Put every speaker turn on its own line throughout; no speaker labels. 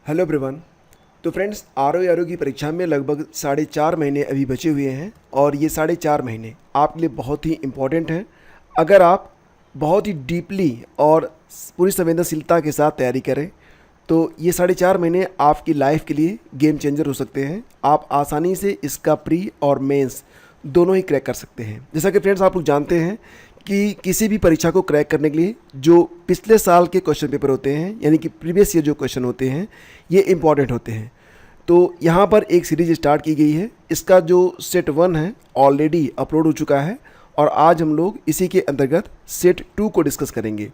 Hello everyone. तो friends, are की परीक्षा में लगभग 4.5 महीने अभी बचे हुए हैं और ये 4.5 महीने आपके लिए बहुत ही इम्पोर्टेंट हैं। अगर आप बहुत ही डीपली और पूरी संवेदनशीलता के साथ तैयारी करें तो ये 4.5 महीने आपकी लाइफ के लिए गेम चेंजर हो सकते हैं। आप आसानी से इसका प्री और मेंस दोनों ही क्रैक कर सकते हैं। जैसा कि फ्रेंड्स आप लोग जानते हैं कि किसी भी परीक्षा को क्रैक करने के लिए जो पिछले साल के क्वेश्चन पेपर होते हैं, यानी कि प्रीवियस ईयर जो क्वेश्चन होते हैं, ये इंपॉर्टेंट होते हैं। तो यहाँ पर एक सीरीज स्टार्ट की गई है। इसका जो सेट 1 है ऑलरेडी अपलोड हो चुका है और आज हम लोग इसी के अंतर्गत सेट 2 को डिस्कस करेंगे।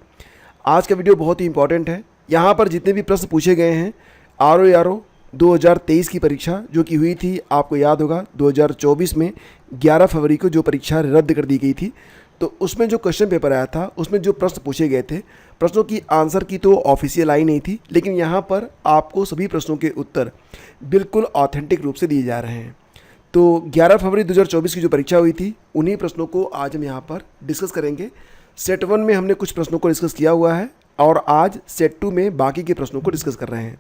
आज का वीडियो बहुत ही इंपॉर्टेंट है। यहाँ पर जितने भी प्रश्न पूछे गए हैं, आर 2023 की परीक्षा जो कि हुई थी, आपको याद होगा 2024 में 11 फरवरी को जो परीक्षा रद्द कर दी गई थी, तो उसमें जो क्वेश्चन पेपर आया था उसमें जो प्रश्न पूछे गए थे, प्रश्नों की आंसर की तो ऑफिशियल आई नहीं थी, लेकिन यहाँ पर आपको सभी प्रश्नों के उत्तर बिल्कुल ऑथेंटिक रूप से दिए जा रहे हैं। तो 11 फरवरी 2024 की जो परीक्षा हुई थी, उन्हीं प्रश्नों को आज हम यहाँ पर डिस्कस करेंगे। सेट 1 में हमने कुछ प्रश्नों को डिस्कस किया हुआ है और आज सेट 2 में बाकी के प्रश्नों को डिस्कस कर रहे हैं।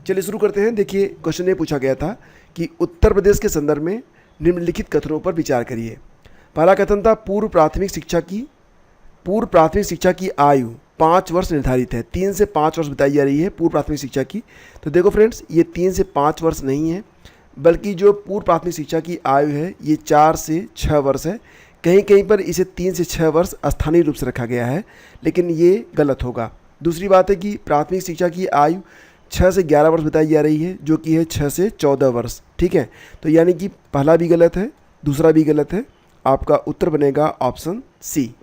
चलिए शुरू करते हैं। देखिए, क्वेश्चन ये पूछा गया था कि उत्तर प्रदेश के संदर्भ में निम्नलिखित कथनों पर विचार करिए। पहला कथन था पूर्व प्राथमिक शिक्षा की आयु 5 वर्ष निर्धारित है। 3 से 5 वर्ष बताई जा रही है पूर्व प्राथमिक शिक्षा की। तो देखो फ्रेंड्स, ये 3 से 5 वर्ष नहीं है, बल्कि जो पूर्व प्राथमिक शिक्षा की आयु है ये 4 से 6 वर्ष है। कहीं कहीं पर इसे 3 से 6 वर्ष स्थानीय रूप से रखा गया है, लेकिन ये गलत होगा। दूसरी बात है कि प्राथमिक शिक्षा की आयु 6 से 11 वर्ष बताई जा रही है, जो कि है 6 से 14 वर्ष। ठीक है, तो यानी कि पहला भी गलत है, दूसरा भी गलत है। आपका उत्तर बनेगा ऑप्शन सी।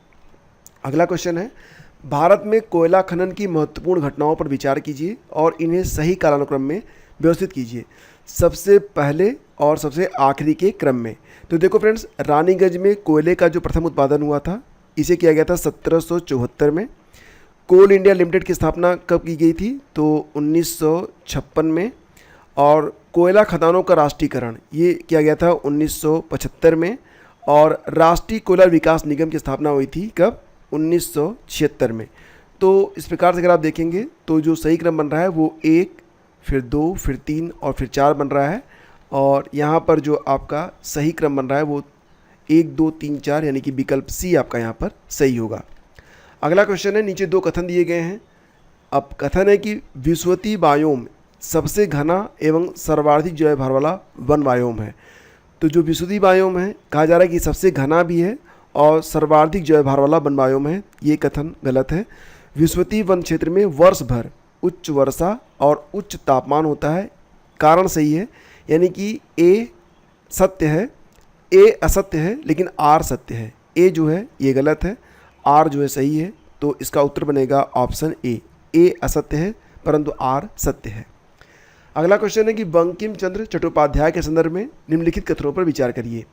अगला क्वेश्चन है, भारत में कोयला खनन की महत्वपूर्ण घटनाओं पर विचार कीजिए और इन्हें सही कालानुक्रम में व्यवस्थित कीजिए, सबसे पहले और सबसे आखिरी के क्रम में। तो देखो फ्रेंड्स, रानीगंज में कोयले का जो प्रथम उत्पादन हुआ था, इसे किया गया था 1774 में। कोल इंडिया लिमिटेड की स्थापना कब की गई थी? तो 1956 में। और कोयला खदानों का राष्ट्रीयकरण ये किया गया था 1975 में। और राष्ट्रीय कोयला विकास निगम की स्थापना हुई थी कब? 1976 में। तो इस प्रकार से अगर आप देखेंगे तो जो सही क्रम बन रहा है वो 1, फिर 2, फिर 3 और फिर 4 बन रहा है। और यहाँ पर जो आपका सही क्रम बन रहा है वो 1, 2, 3, 4, यानी कि विकल्प सी आपका यहाँ पर सही होगा। अगला क्वेश्चन है, नीचे 2 कथन दिए गए हैं। अब कथन है कि विश्वती बायोम सबसे घना एवं सर्वाधिक जैव भार वाला वन बायोम है। तो जो विश्वती बायोम है, कहा जा रहा है कि सबसे घना भी है और सर्वाधिक जैव भार वाला वन बायोम है। ये कथन गलत है। विश्वती वन क्षेत्र में वर्ष भर उच्च वर्षा और उच्च तापमान होता है। कारण सही है, यानी कि ए सत्य है, ए असत्य है, लेकिन आर सत्य है। ए जो है ये गलत है, आर जो है सही है। तो इसका उत्तर बनेगा ऑप्शन ए असत्य है परंतु आर सत्य है। अगला क्वेश्चन है कि बंकिम चंद्र चट्टोपाध्याय के संदर्भ में निम्नलिखित कथनों पर विचार करिए।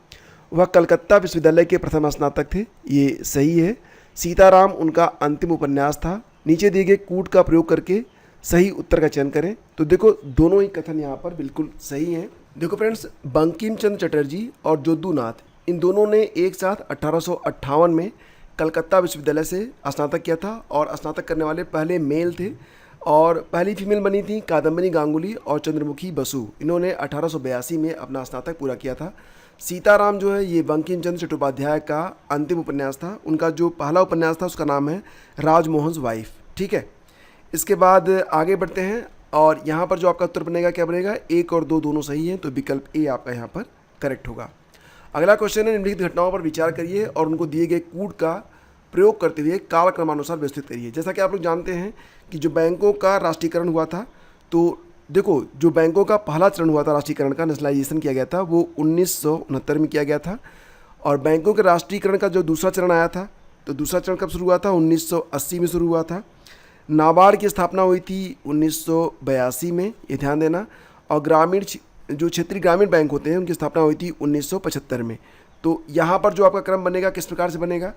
वह कलकत्ता विश्वविद्यालय के प्रथम स्नातक थे, ये सही है। सीताराम उनका अंतिम उपन्यास था। नीचे दिए गए कूट का प्रयोग करके सही उत्तर का चयन करें। तो देखो, दोनों ही कथन यहाँ पर बिल्कुल सही हैं। देखो फ्रेंड्स, बंकिम चंद्र चटर्जी और जोद्दूनाथ, इन दोनों ने एक साथ 1858 में कलकत्ता विश्वविद्यालय से स्नातक किया था और स्नातक करने वाले पहले मेल थे। और पहली फीमेल बनी थी कादम्बरी गांगुली और चंद्रमुखी बसु। इन्होंने 1882 में अपना स्नातक पूरा किया था। सीताराम जो है ये बंकिम चंद्र चट्टोपाध्याय का अंतिम उपन्यास था। उनका जो पहला उपन्यास था उसका नाम है राजमोहन वाइफ। ठीक है, इसके बाद आगे बढ़ते हैं और यहाँ पर जो आपका उत्तर बनेगा क्या बनेगा? 1 और 2 दोनों सही हैं, तो विकल्प ए आपका यहाँ पर करेक्ट होगा। अगला क्वेश्चन है, निम्नलिखित घटनाओं पर विचार करिए और उनको दिए गए कूट का प्रयोग करते हुए कालक्रमानुसार व्यवस्थित करिए। जैसा कि आप लोग जानते हैं कि जो बैंकों का राष्ट्रीयकरण हुआ था, तो देखो, जो बैंकों का पहला चरण हुआ था राष्ट्रीयकरण का, नेशनलाइजेशन किया गया था, वो 1969 में किया गया था। और बैंकों के राष्ट्रीयकरण का जो दूसरा चरण आया था, तो दूसरा चरण कब शुरू हुआ था? 1980 में शुरू हुआ था। नाबार्ड की स्थापना हुई थी 1982 में, ये ध्यान देना। और जो क्षेत्रीय ग्रामीण बैंक होते हैं उनकी स्थापना हुई थी 1975 में। तो यहाँ पर जो आपका क्रम बनेगा किस प्रकार से बनेगा?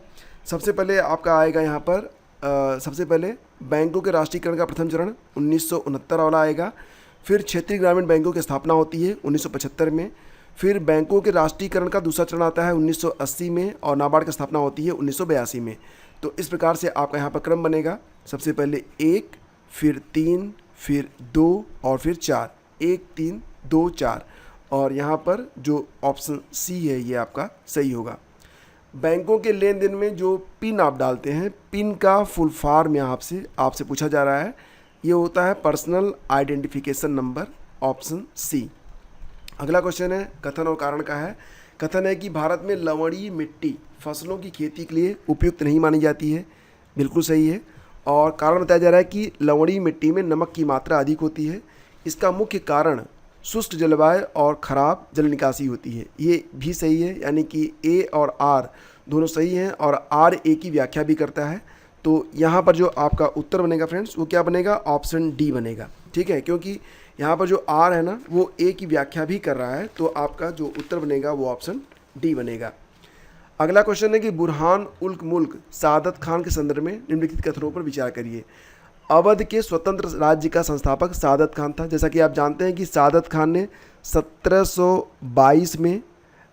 सबसे पहले आपका आएगा यहाँ पर सबसे पहले बैंकों के राष्ट्रीयकरण का प्रथम चरण 1969 वाला आएगा। फिर क्षेत्रीय ग्रामीण बैंकों की स्थापना होती है 1975 में। फिर बैंकों के राष्ट्रीयकरण का दूसरा चरण आता है 1980 में और नाबार्ड की स्थापना होती है 1982 में। तो इस प्रकार से आपका यहाँ पर क्रम बनेगा, सबसे पहले 1, फिर 3, फिर 2 और फिर 4, 1 3 2 4, और यहाँ पर जो ऑप्शन सी है ये आपका सही होगा। बैंकों के लेन देन में जो पिन आप डालते हैं, पिन का फुल फॉर्म यहाँ आपसे पूछा जा रहा है, ये होता है personal identification number, option C. अगला क्वेश्चन है कथन और कारण का है। कथन है कि भारत में लवणीय मिट्टी फसलों की खेती के लिए उपयुक्त नहीं मानी जाती है, बिल्कुल सही है। और कारण बताया जा रहा है कि लवणीय मिट्टी में नमक की मात्रा अधिक होती है, इसका मुख्य कारण शुष्क जलवायु और ख़राब जल निकासी होती है, ये भी सही है। यानी कि ए और आर दोनों सही हैं, और आर ए की व्याख्या भी करता है। तो यहाँ पर जो आपका उत्तर बनेगा फ्रेंड्स वो क्या बनेगा, ऑप्शन डी बनेगा, ठीक है। क्योंकि यहाँ पर जो आर है ना वो ए की व्याख्या भी कर रहा है, तो आपका जो उत्तर बनेगा वो ऑप्शन डी बनेगा। अगला क्वेश्चन है कि बुरहान उल मुल्क सादत खान के संदर्भ में निम्नलिखित कथनों पर विचार करिए। अवध के स्वतंत्र राज्य का संस्थापक सादत खान था। जैसा कि आप जानते हैं कि सादत खान ने 1722 में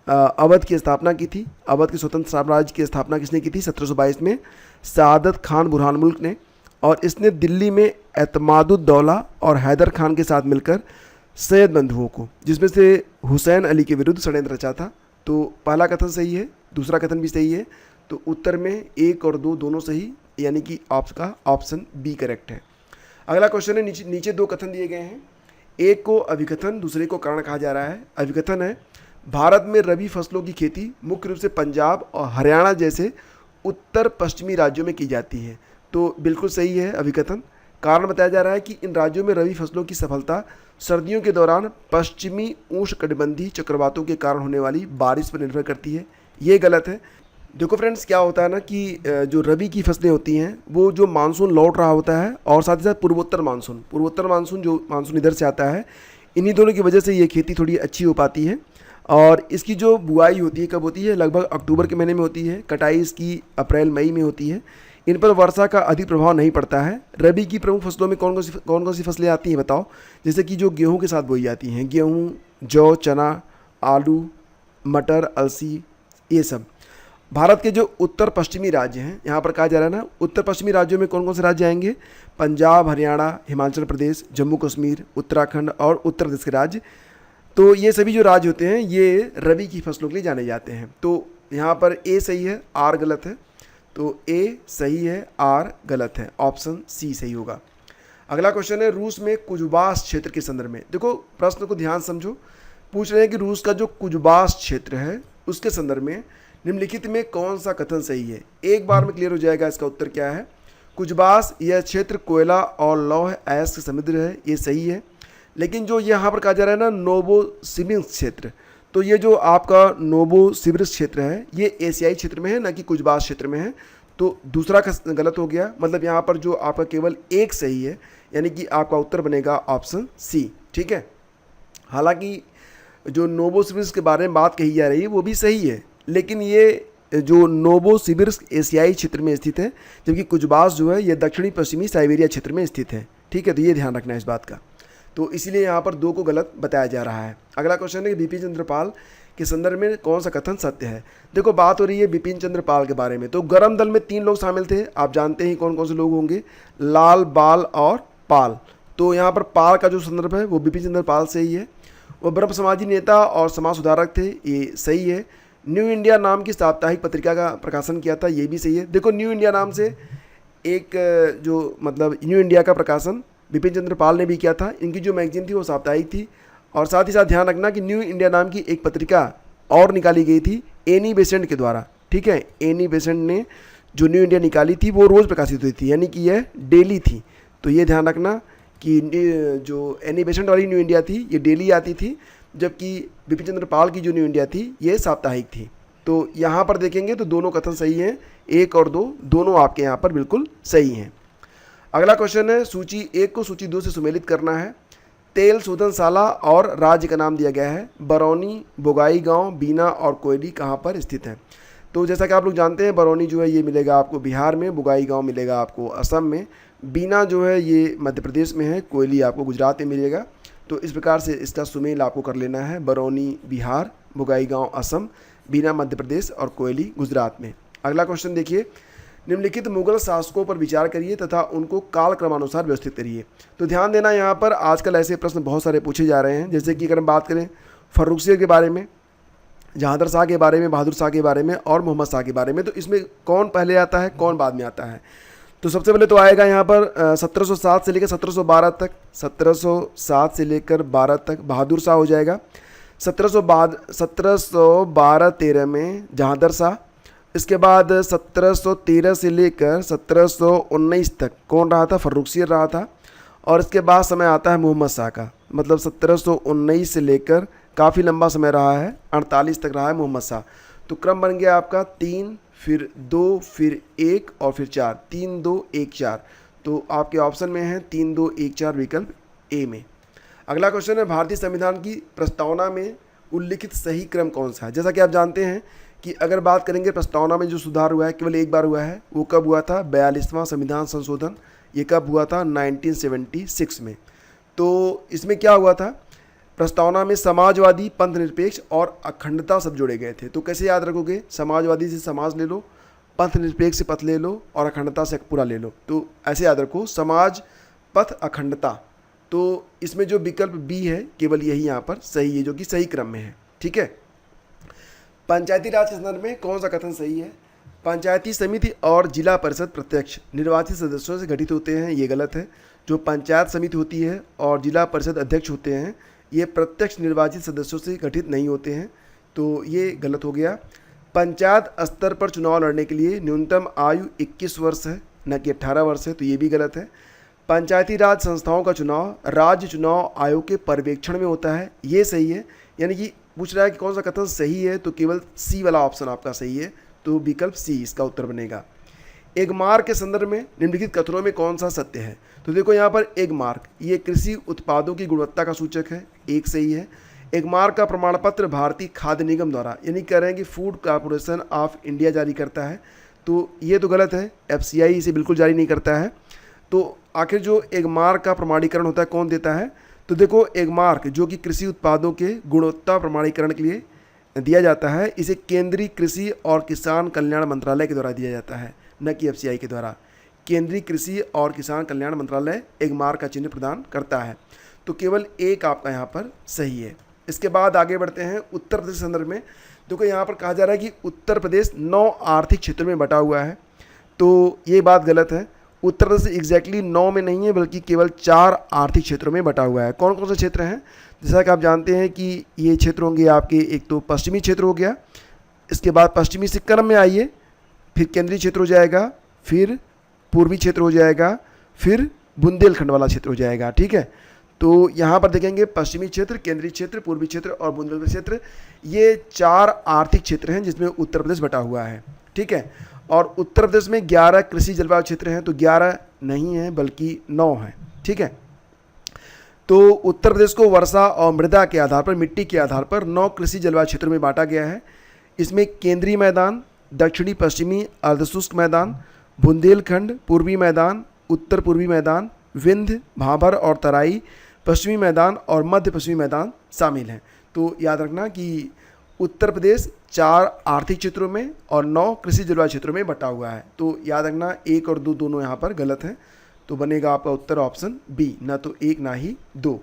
अवध की स्थापना की थी। अवध के स्वतंत्र साम्राज्य की स्थापना किसने की थी, 1722 में सादत खान बुरहान मुल्क ने। और इसने दिल्ली में एतमादुद्दौला और हैदर खान के साथ मिलकर सैयद बंधुओं को, जिसमें से हुसैन अली के विरुद्ध षड्यंत्र रचा था। तो पहला कथन सही है, दूसरा कथन भी सही है। तो उत्तर में 1 और 2 दोनों सही, यानी कि आपका ऑप्शन बी करेक्ट है। अगला क्वेश्चन है, नीचे 2 कथन दिए गए हैं, एक को अभिकथन, दूसरे को कारण कहा जा रहा है। अभिकथन है भारत में रबी फसलों की खेती मुख्य रूप से पंजाब और हरियाणा जैसे उत्तर पश्चिमी राज्यों में की जाती है। तो बिल्कुल सही है अभिकथन। कारण बताया जा रहा है कि इन राज्यों में रबी फसलों की सफलता सर्दियों के दौरान पश्चिमी उष्णकटिबंधीय चक्रवातों के कारण होने वाली बारिश पर निर्भर करती है, ये गलत है। देखो फ्रेंड्स, क्या होता है ना कि जो रबी की फसलें होती हैं वो जो मानसून लौट रहा होता है, और साथ ही साथ पूर्वोत्तर मानसून जो मानसून इधर से आता है, इन्हीं दोनों की वजह से ये खेती थोड़ी अच्छी हो पाती है। और इसकी जो बुआई होती है कब होती है, लगभग अक्टूबर के महीने में होती है। कटाई इसकी अप्रैल मई में होती है। इन पर वर्षा का अधिक प्रभाव नहीं पड़ता है। रबी की प्रमुख फसलों में कौन कौन सी फसलें आती हैं बताओ। जैसे कि जो गेहूं के साथ बोई जाती हैं, गेहूं, जौ, चना, आलू, मटर, अलसी, ये सब। भारत के जो उत्तर पश्चिमी राज्य हैं, यहाँ पर कहा जा रहा है ना, उत्तर पश्चिमी राज्यों में कौन कौन से राज्य आएंगे, पंजाब, हरियाणा, हिमाचल प्रदेश, जम्मू कश्मीर, उत्तराखंड और उत्तर प्रदेश के राज्य। तो ये सभी जो राज्य होते हैं ये रबी की फसलों के लिए जाने जाते हैं। तो यहाँ पर ए सही है, आर गलत है। तो ए सही है, आर गलत है, ऑप्शन सी सही होगा। अगला क्वेश्चन है, रूस में कुजुबास क्षेत्र के संदर्भ में। देखो प्रश्न को ध्यान समझो, पूछ रहे हैं कि रूस का जो कुजुबास क्षेत्र है उसके संदर्भ में निम्नलिखित में कौन सा कथन सही है। एक बार में क्लियर हो जाएगा इसका उत्तर क्या है। कुजुबास यह क्षेत्र कोयला और लौह अयस्क से समृद्ध है, ये सही है। लेकिन जो यहाँ पर कहा जा रहा है ना नोवोसिबिर्स्क क्षेत्र, तो ये जो आपका नोवोसिबिर्स्क क्षेत्र है ये एशियाई क्षेत्र में है, ना कि कुजुबास क्षेत्र में है। तो दूसरा गलत हो गया, मतलब यहाँ पर जो आपका केवल एक सही है, यानी कि आपका उत्तर बनेगा ऑप्शन सी, ठीक है। हालांकि जो नोवोसिबिर्स्क के बारे में बात कही जा रही है वो भी सही है, लेकिन ये जो नोवोसिबिर्स्क एशियाई क्षेत्र में स्थित है, जबकि कुजुबास जो है ये दक्षिणी पश्चिमी साइबेरिया क्षेत्र में स्थित है, ठीक है। तो ये ध्यान रखना है इस बात का। तो इसीलिए यहाँ पर 2 को गलत बताया जा रहा है। अगला क्वेश्चन है कि बिपिन चंद्र पाल के संदर्भ में कौन सा कथन सत्य है। देखो बात हो रही है बिपिन चंद्र पाल के बारे में। तो गर्म दल में 3 लोग शामिल थे, आप जानते हैं कौन कौन से लोग होंगे, लाल, बाल और पाल। तो यहाँ पर पाल का जो संदर्भ है वो बिपिन चंद्र पाल से ही है। वो ब्रह्म समाजी नेता और समाज सुधारक थे, ये सही है। न्यू इंडिया नाम की साप्ताहिक पत्रिका का प्रकाशन किया था, ये भी सही है। देखो न्यू इंडिया नाम से एक जो मतलब न्यू इंडिया का प्रकाशन बिपिन चंद्र पाल ने भी किया था। इनकी जो मैगजीन थी वो साप्ताहिक थी। और साथ ही साथ ध्यान रखना कि न्यू इंडिया नाम की एक पत्रिका और निकाली गई थी एनी बेसेंट के द्वारा, ठीक है। एनी बेसेंट ने जो न्यू इंडिया निकाली थी वो रोज़ प्रकाशित हुई थी, यानी कि यह डेली थी। तो ये ध्यान रखना कि जो एनी बेसेंट वाली न्यू इंडिया थी ये डेली आती थी, जबकि बिपिन चंद्र पाल की जो न्यू इंडिया थी ये साप्ताहिक थी। तो यहाँ पर देखेंगे तो दोनों कथन सही हैं, 1 और 2 दोनों आपके यहाँ पर बिल्कुल सही हैं। अगला क्वेश्चन है, सूची 1 को सूची 2 से सुमेलित करना है। तेल शोधनशाला और राज्य का नाम दिया गया है। बरौनी, बोगाई गांव, बीना और कोयली कहाँ पर स्थित है। तो जैसा कि आप लोग जानते हैं बरौनी जो है ये मिलेगा आपको बिहार में, बोगाई गांव मिलेगा आपको असम में, बीना जो है ये मध्य प्रदेश में है, कोयली आपको गुजरात में मिलेगा। तो इस प्रकार से इसका सुमेल आपको कर लेना है, बरौनी बिहार, बोगाई गांव असम, बीना मध्य प्रदेश और कोयली गुजरात में। अगला क्वेश्चन देखिए, निम्नलिखित मुगल शासकों पर विचार करिए तथा उनको काल क्रमानुसार व्यवस्थित करिए। तो ध्यान देना, यहाँ पर आजकल ऐसे प्रश्न बहुत सारे पूछे जा रहे हैं। जैसे कि अगर हम बात करें फर्रुखसियर के बारे में, जहांगीर शाह के बारे में, बहादुर शाह के बारे में और मोहम्मद शाह के बारे में, तो इसमें कौन पहले आता है, कौन बाद में आता है। तो सबसे पहले तो आएगा यहाँ पर 1707 से लेकर 1712 तक, 1707 से लेकर 12 तक बहादुर शाह हो जाएगा। 1712-13 में जहांगीर शाह। इसके बाद 1713 से लेकर 1719 तक कौन रहा था, फर्रुखसियर रहा था। और इसके बाद समय आता है मोहम्मद शाह का, मतलब 1719 से लेकर काफ़ी लंबा समय रहा है, 48 तक रहा है मोहम्मद शाह। तो क्रम बन गया आपका 3, फिर 2, फिर 1 और फिर 4, 3, 2, 1, 4। तो आपके ऑप्शन में है 3, 2, 1, 4 विकल्प ए में। अगला क्वेश्चन है, भारतीय संविधान की प्रस्तावना में उल्लिखित सही क्रम कौन सा है। जैसा कि आप जानते हैं कि अगर बात करेंगे प्रस्तावना में जो सुधार हुआ है केवल एक बार हुआ है, वो कब हुआ था, 42वां संविधान संशोधन। ये कब हुआ था, 1976 में। तो इसमें क्या हुआ था, प्रस्तावना में समाजवादी, पंथ निरपेक्ष और अखंडता सब जोड़े गए थे। तो कैसे याद रखोगे, समाजवादी से समाज ले लो, पंथ निरपेक्ष से पथ ले लो और अखंडता से पूरा ले लो। तो ऐसे याद रखो, समाज, पथ, अखंडता। तो इसमें जो विकल्प बी है केवल यही यहाँ पर सही है, जो कि सही क्रम में है। ठीक है। पंचायती राज के संदर्भ में कौन सा कथन सही है, पंचायती समिति और जिला परिषद प्रत्यक्ष निर्वाचित सदस्यों से गठित होते हैं, ये गलत है। जो पंचायत समिति होती है और जिला परिषद अध्यक्ष होते हैं, ये प्रत्यक्ष निर्वाचित सदस्यों से गठित नहीं होते हैं, तो ये गलत हो गया। पंचायत स्तर पर चुनाव लड़ने के लिए न्यूनतम आयु 21 वर्ष है, न कि 18 वर्ष है, तो ये भी गलत है। पंचायती राज संस्थाओं का चुनाव राज्य चुनाव आयोग के पर्यवेक्षण में होता है, ये सही है। यानी कि पूछ रहा है कि कौन सा कथन सही है, तो केवल सी वाला ऑप्शन आपका सही है, तो विकल्प सी इसका उत्तर बनेगा। एगमार्क के संदर्भ में निम्नलिखित कथनों में कौन सा सत्य है। तो देखो यहाँ पर एगमार्क ये कृषि उत्पादों की गुणवत्ता का सूचक है, एक सही है। एगमार्क का प्रमाण पत्र भारतीय खाद्य निगम द्वारा, यानी कह रहे हैं कि फूड कॉर्पोरेशन ऑफ इंडिया जारी करता है, तो ये तो गलत है, FCI इसे बिल्कुल जारी नहीं करता है। तो आखिर जो एगमार्क का प्रमाणीकरण होता है कौन देता है, तो देखो एगमार्क जो कि कृषि उत्पादों के गुणवत्ता प्रमाणीकरण के लिए दिया जाता है, इसे केंद्रीय कृषि और किसान कल्याण मंत्रालय के द्वारा दिया जाता है, न कि FCI के द्वारा। केंद्रीय कृषि और किसान कल्याण मंत्रालय एगमार्क का चिन्ह प्रदान करता है। तो केवल एक आपका यहाँ पर सही है। इसके बाद आगे बढ़ते हैं उत्तर प्रदेश के संदर्भ में। देखो यहाँ पर कहा जा रहा है कि उत्तर प्रदेश 9 आर्थिक क्षेत्रों में बटा हुआ है, तो ये बात गलत है। उत्तर प्रदेश एग्जैक्टली 9 में नहीं है, बल्कि केवल 4 आर्थिक क्षेत्रों में बटा हुआ है। कौन कौन से क्षेत्र हैं, जैसा कि आप जानते हैं कि ये क्षेत्र होंगे आपके, एक तो पश्चिमी क्षेत्र हो गया, इसके बाद पश्चिमी से क्रम में आइए, फिर केंद्रीय क्षेत्र हो जाएगा, फिर पूर्वी क्षेत्र हो जाएगा, फिर बुंदेलखंड वाला क्षेत्र हो जाएगा। ठीक है। तो यहाँ पर देखेंगे पश्चिमी क्षेत्र, केंद्रीय क्षेत्र, पूर्वी क्षेत्र और बुंदेलखंड क्षेत्र, ये 4 आर्थिक क्षेत्र हैं जिसमें उत्तर प्रदेश बटा हुआ है। ठीक है। और उत्तर प्रदेश में 11 कृषि जलवायु क्षेत्र हैं, तो 11 नहीं है बल्कि 9 है। ठीक है। तो उत्तर प्रदेश को वर्षा और मृदा के आधार पर, मिट्टी के आधार पर 9 कृषि जलवायु क्षेत्रों में बांटा गया है। इसमें केंद्रीय मैदान, दक्षिणी पश्चिमी अर्धशुष्क मैदान, बुंदेलखंड, पूर्वी मैदान, उत्तर पूर्वी मैदान, विंध्य, भाबर और तराई, पश्चिमी मैदान और मध्य पश्चिमी मैदान शामिल हैं। तो याद रखना कि उत्तर प्रदेश 4 आर्थिक क्षेत्रों में और 9 कृषि जलवायु क्षेत्रों में बटा हुआ है। तो याद रखना 1 और 2 दोनों यहाँ पर गलत हैं, तो बनेगा आपका उत्तर ऑप्शन बी, ना तो 1 ना ही 2।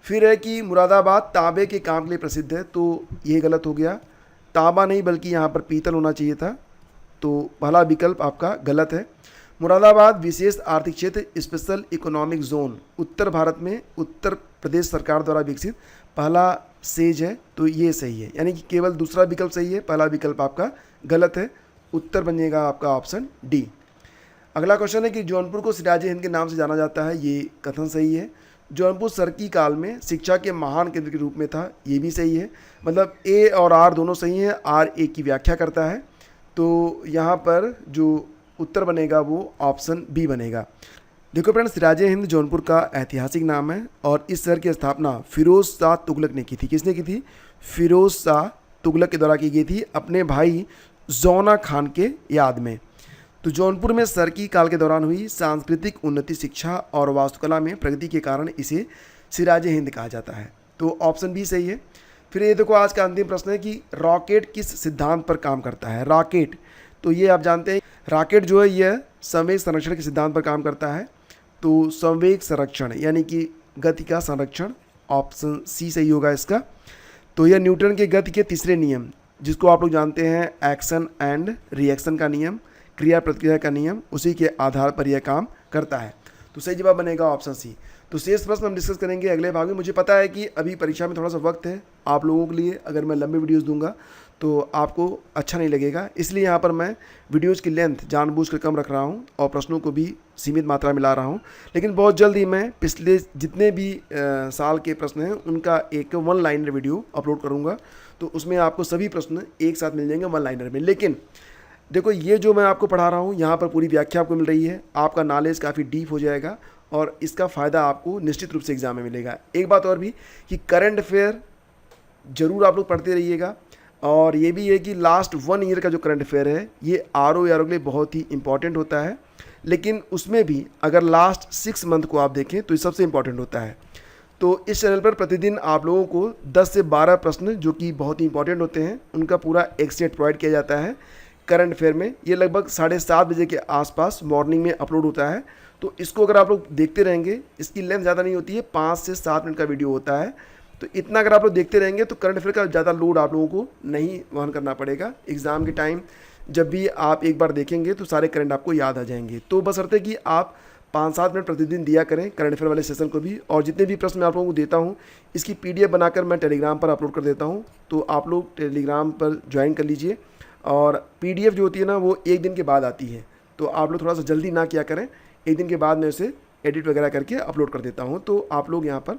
फिर है कि मुरादाबाद तांबे के काम के लिए प्रसिद्ध है, तो ये गलत हो गया, तांबा नहीं बल्कि यहाँ पर पीतल होना चाहिए था, तो पहला विकल्प आपका गलत है। मुरादाबाद विशेष आर्थिक क्षेत्र स्पेशल इकोनॉमिक जोन उत्तर भारत में उत्तर प्रदेश सरकार द्वारा विकसित पहला सेज है, तो ये सही है। यानी कि केवल दूसरा विकल्प सही है, पहला विकल्प आपका गलत है। उत्तर बनेगा आपका ऑप्शन डी। अगला क्वेश्चन है कि जौनपुर को सिराजे हिंद के नाम से जाना जाता है, ये कथन सही है। जौनपुर सरकी काल में शिक्षा के महान केंद्र के रूप में था, ये भी सही है। मतलब ए और आर दोनों सही हैं, आर ए की व्याख्या करता है, तो यहाँ पर जो उत्तर बनेगा वो ऑप्शन बी बनेगा। देखो फ्रेंड्स, सिराजे हिंद जौनपुर का ऐतिहासिक नाम है और इस शहर की स्थापना फिरोज शाह तुगलक ने की थी। किसने की थी? फिरोज शाह तुगलक के द्वारा की गई थी, अपने भाई जौना खान के याद में। तो जौनपुर में सरकी काल के दौरान हुई सांस्कृतिक उन्नति, शिक्षा और वास्तुकला में प्रगति के कारण इसे सिराजे हिंद कहा जाता है, तो ऑप्शन बी सही है। फिर ये देखो आज का अंतिम प्रश्न है कि रॉकेट किस सिद्धांत पर काम करता है। रॉकेट, तो ये आप जानते हैं रॉकेट जो है यह संवेग संरक्षण के सिद्धांत पर काम करता है। तो संवेग संरक्षण यानी कि गति का संरक्षण, ऑप्शन सी सही होगा इसका। तो यह न्यूटन के गति के तीसरे नियम, जिसको आप लोग जानते हैं एक्शन एंड रिएक्शन का नियम, क्रिया प्रतिक्रिया का नियम, उसी के आधार पर यह काम करता है। तो सही जवाब बनेगा ऑप्शन सी। तो शेष प्रश्न हम डिस्कस करेंगे अगले भाग में। मुझे पता है कि अभी परीक्षा में थोड़ा सा वक्त है आप लोगों के लिए, अगर मैं लंबे वीडियोस दूंगा तो आपको अच्छा नहीं लगेगा, इसलिए यहाँ पर मैं वीडियोस की लेंथ जानबूझकर कम रख रहा हूँ और प्रश्नों को भी सीमित मात्रा में ला रहा हूँ। लेकिन बहुत जल्द ही मैं पिछले जितने भी साल के प्रश्न हैं उनका एक वन लाइनर वीडियो अपलोड करूँगा, तो उसमें आपको सभी प्रश्न एक साथ मिल जाएंगे वन लाइनर में। लेकिन देखो, ये जो मैं आपको पढ़ा रहा हूँ यहाँ पर पूरी व्याख्या आपको मिल रही है, आपका नॉलेज काफ़ी डीप हो जाएगा और इसका फ़ायदा आपको निश्चित रूप से एग्जाम में मिलेगा। एक बात और भी कि करंट अफेयर ज़रूर आप लोग पढ़ते रहिएगा, और ये भी है कि लास्ट 1 ईयर का जो करंट अफेयर है ये आर के लिए बहुत ही इंपॉर्टेंट होता है। लेकिन उसमें भी अगर लास्ट 6 मंथ को आप देखें तो ये सबसे इंपॉर्टेंट होता है। तो इस चैनल पर प्रतिदिन आप लोगों को 10 से 12 प्रश्न जो कि बहुत ही इंपॉर्टेंट होते हैं उनका पूरा एक सेट प्रोवाइड किया जाता है करंट अफेयर में। ये लगभग 7:30 बजे के आसपास मॉर्निंग में अपलोड होता है। तो इसको अगर आप लोग देखते रहेंगे, इसकी लेंथ ज़्यादा नहीं होती है, 5 से 7 मिनट का वीडियो होता है। तो इतना अगर आप लोग देखते रहेंगे तो करंट अफेयर का ज़्यादा लोड आप लोगों को नहीं वहन करना पड़ेगा। एग्ज़ाम के टाइम जब भी आप एक बार देखेंगे तो सारे करंट आपको याद आ जाएंगे। तो बशर्ते कि आप 5-7 मिनट प्रतिदिन दिया करें करंट अफेयर वाले सेशन को भी। और जितने भी प्रश्न मैं आप लोगों को देता हूँ इसकी PDF बनाकर मैं टेलीग्राम पर अपलोड कर देता हूँ, तो आप लोग टेलीग्राम पर ज्वाइन कर लीजिए। और PDF जो होती है ना वो 1 दिन के बाद आती है, तो आप लोग थोड़ा सा जल्दी ना किया करें, 1 दिन के बाद मैं उसे एडिट वगैरह करके अपलोड कर देता हूँ, तो आप लोग यहाँ पर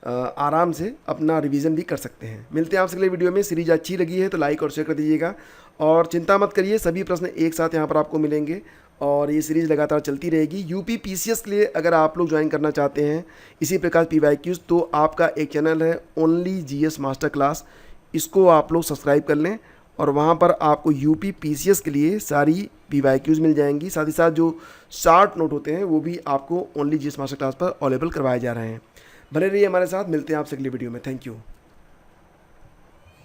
आराम से अपना रिवीजन भी कर सकते हैं। मिलते हैं आपसे अगले वीडियो में। सीरीज अच्छी लगी है तो लाइक और शेयर कर दीजिएगा, और चिंता मत करिए, सभी प्रश्न एक साथ यहाँ पर आपको मिलेंगे और ये सीरीज़ लगातार चलती रहेगी। यूपी PCS के लिए अगर आप लोग ज्वाइन करना चाहते हैं इसी प्रकार PYQs, तो आपका एक चैनल है ओनली GS मास्टर क्लास, इसको आप लोग सब्सक्राइब कर लें और वहाँ पर आपको यूपी PCS के लिए सारी PYQs मिल जाएंगी। साथ ही साथ जो शार्ट नोट होते हैं वो भी आपको ओनली GS मास्टर क्लास पर अवेलेबल करवाए जा रहे हैं। बने रहिए हमारे साथ, मिलते हैं आपसे अगली वीडियो में। Thank you.